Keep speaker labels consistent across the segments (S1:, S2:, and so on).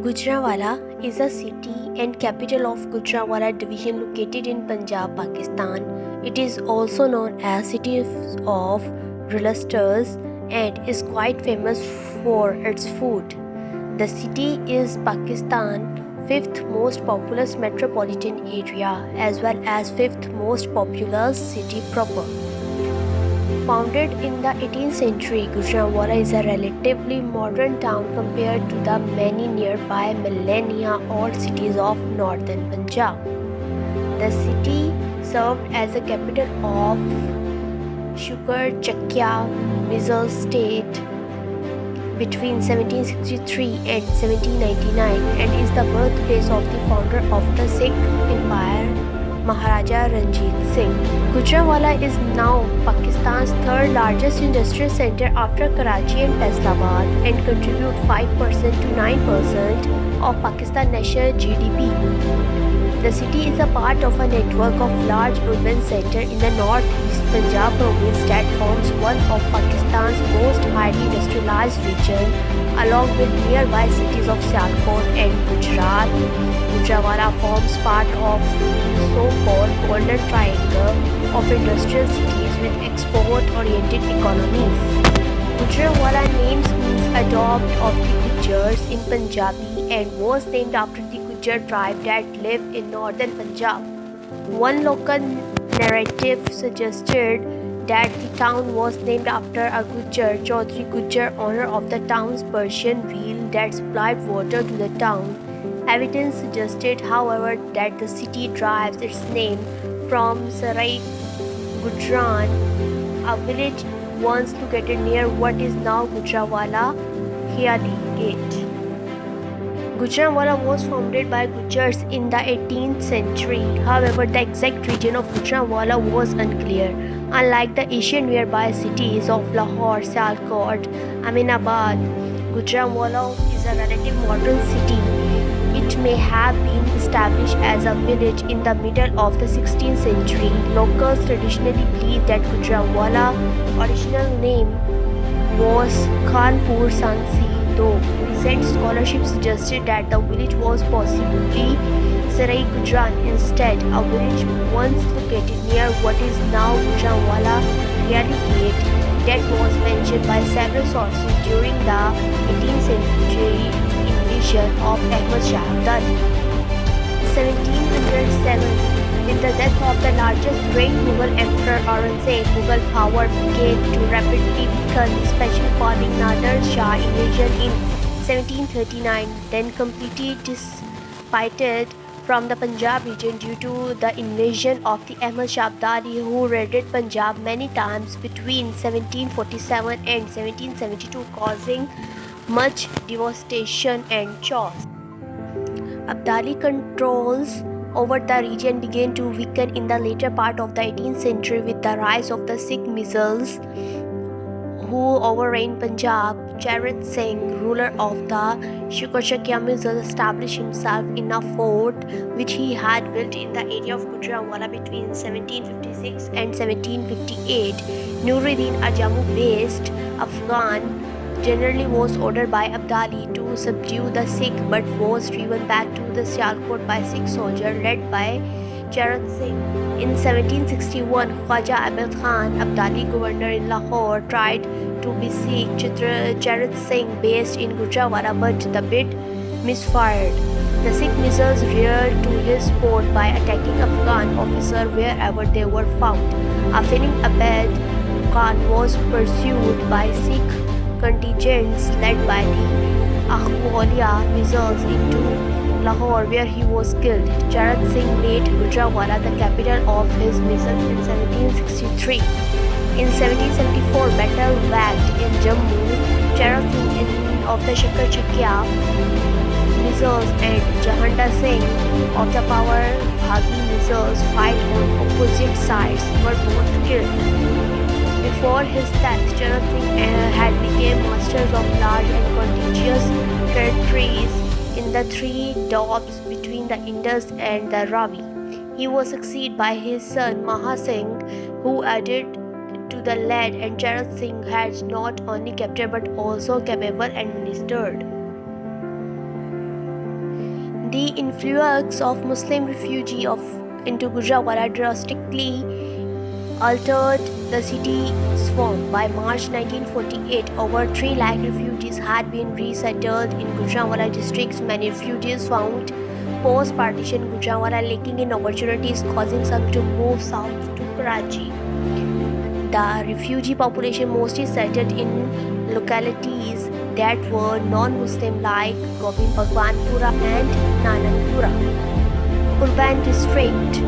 S1: Gujranwala is a city and capital of Gujranwala division located in Punjab, Pakistan. It is also known as City of Rollers and is quite famous for its food. The city is Pakistan's fifth most populous metropolitan area as well as fifth most populous city proper. Founded in the 18th century, Gujranwala is a relatively modern town compared to the many nearby millennia-old cities of northern Punjab. The city served as the capital of Sugar Chakya Missile State between 1763 and 1799 and is the birthplace of the founder of the Sikh Empire, Maharaja Ranjit Singh. Gujranwala is now Pakistan's third largest industrial center after Karachi and Faisalabad and contribute 5% to 9% of Pakistan's national GDP. The city is a part of a network of large urban centers in the northeast Punjab province that forms one of Pakistan's most highly industrialized regions, along with nearby cities of Sialkot and Gujarat. Gujranwala forms part of the so-called Golden Triangle of industrial cities with export-oriented economies. Gujranwala names means adopt of the Gujars in Punjabi and was named after the Gujar tribe that lived in northern Punjab. One local narrative suggested that the town was named after a Gujar, Chaudhry Gujar, owner of the town's Persian wheel that supplied water to the town. Evidence suggested, however, that the city derives its name from Sarai Gujran, a village once located near what is now Gujranwala Khiali Gate. Gujranwala was founded by Gujars in the 18th century. However, the exact region of Gujranwala was unclear. Unlike the Asian nearby cities of Lahore, Sialkot, Aminabad, Gujranwala is a relatively modern city. It may have been established as a village in the middle of the 16th century. Locals traditionally believe that Gujranwala's original name was Khanpur Sansi, though recent scholarship suggested that the village was possibly Sarai Gujran instead, a village once located near what is now Gujranwala Khiali Gate that was mentioned by several sources during the 18th century invasion of Ahmad Shah Abdali. 1707, with the death of the largest great Mughal emperor Aurangzeb, Mughal power began to rapidly weaken, especially following Nader Shah invasion in 1739, then completely dissipated from the Punjab region due to the invasion of the Ahmad Shah Abdali, who raided Punjab many times between 1747 and 1772, causing much devastation and chaos. Abdali controls over the region began to weaken in the later part of the 18th century with the rise of the Sikh Mughals who overran Punjab. Charat Singh, ruler of the Shukashakya Mughals, established himself in a fort which he had built in the area of Gujranwala between 1756 and 1758. Nuruddin, a Jammu-based Afghan, generally was ordered by Abdali to subdue the Sikh but was driven back to the Sialkot by Sikh soldiers led by Charat Singh. In 1761, Khwaja Abid Khan, Abdali governor in Lahore, tried to besiege Charat Singh based in Gujranwala, but the bid misfired. The Sikh Mughals reared to his support by attacking Afghan officers wherever they were found. After Abid Khan was pursued by Sikh contingents led by the Ahluwalia Mughals into Lahore, where he was killed. Charat Singh made Gujranwala the capital of his Mughals in 1763. In 1774, battle waged in Jammu. Charat Singh of the Shakar Chakya Mughals and Jahanda Singh of the Power Bhagi Mughals fight on opposite sides were both killed. Before his death, Charat Singh had become masters of large and contiguous territories in the three Doabs between the Indus and the Ravi. He was succeeded by his son Maha Singh, who added to the lead, and Charat Singh had not only captured but also capable administered. The influx of Muslim refugees into Gujranwala drastically altered the city's form. By March 1948, over 3 lakh refugees had been resettled in Gujranwala districts. Many refugees found post-partition Gujranwala lacking in opportunities, causing some to move south to Karachi. The refugee population mostly settled in localities that were non-Muslim like Govind Bhagwanpura and Nanakpura. Urban districts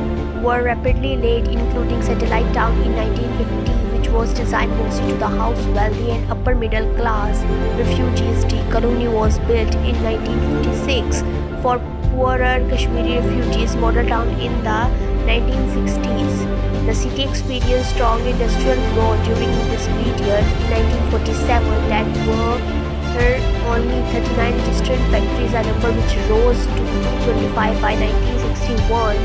S1: were rapidly laid, including Satellite Town in 1950, which was designed mostly to the house wealthy and upper middle class refugees. The colony was built in 1956 for poorer Kashmiri refugees. Model town in the 1960s. The city experienced strong industrial growth during this period. In 1947, that were only 39 registered factories, a number which rose to 225 by 1961.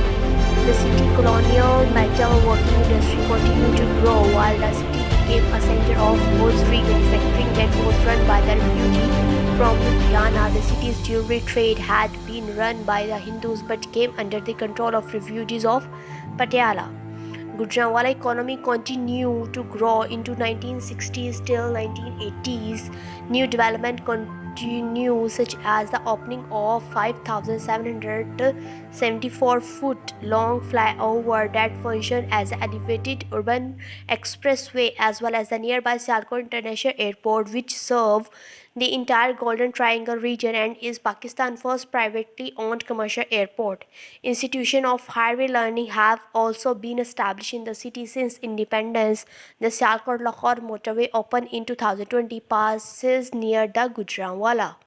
S1: The city colonial metal working industry continued to grow while the city became a center of upholstery manufacturing that was run by the refugee from Ludhiana. The city's jewelry trade had been run by the Hindus but came under the control of refugees of Patiala. Gujranwala economy continued to grow into 1960s till 1980s. New development continued, such as the opening of 5,774-foot long flyover that functioned as an elevated urban expressway, as well as the nearby Sialkot International Airport, which served the entire Golden Triangle region and is Pakistan's first privately owned commercial airport. Institutions of higher learning have also been established in the city since independence. The Sialkot Lahore motorway opened in 2020 passes near the Gujranwala.